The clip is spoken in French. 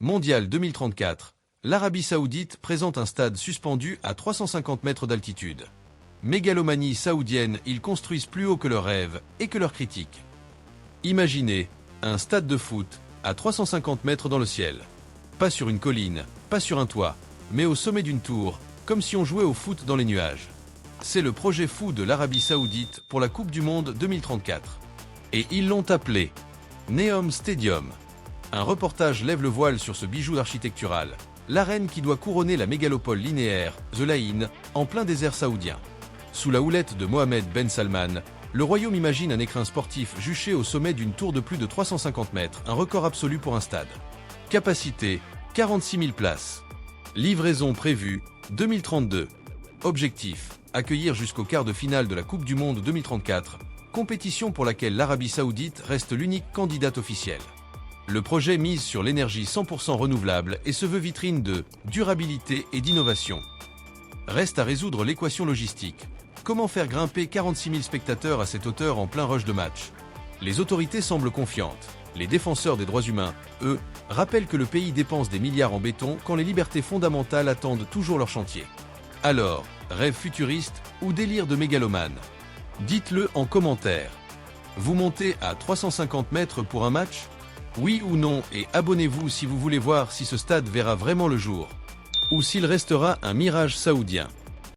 Mondial 2034, l'Arabie Saoudite présente un stade suspendu à 350 mètres d'altitude. Mégalomanie saoudienne, ils construisent plus haut que leurs rêves et que leurs critiques. Imaginez, un stade de foot, à 350 mètres dans le ciel. Pas sur une colline, pas sur un toit, mais au sommet d'une tour, comme si on jouait au foot dans les nuages. C'est le projet fou de l'Arabie Saoudite pour la Coupe du Monde 2034. Et ils l'ont appelé Neom Stadium. Un reportage lève le voile sur ce bijou architectural, l'arène qui doit couronner la mégalopole linéaire, The Line, en plein désert saoudien. Sous la houlette de Mohamed Ben Salman, le royaume imagine un écrin sportif juché au sommet d'une tour de plus de 350 mètres, un record absolu pour un stade. Capacité, 46 000 places. Livraison prévue, 2032. Objectif, accueillir jusqu'au quart de finale de la Coupe du Monde 2034, compétition pour laquelle l'Arabie Saoudite reste l'unique candidate officielle. Le projet mise sur l'énergie 100% renouvelable et se veut vitrine de durabilité et d'innovation. Reste à résoudre l'équation logistique. Comment faire grimper 46 000 spectateurs à cette hauteur en plein rush de match? Les autorités semblent confiantes. Les défenseurs des droits humains, eux, rappellent que le pays dépense des milliards en béton quand les libertés fondamentales attendent toujours leur chantier. Alors, rêve futuriste ou délire de mégalomane? Dites-le en commentaire. Vous montez à 350 mètres pour un match? Oui ou non, et abonnez-vous si vous voulez voir si ce stade verra vraiment le jour. Ou s'il restera un mirage saoudien.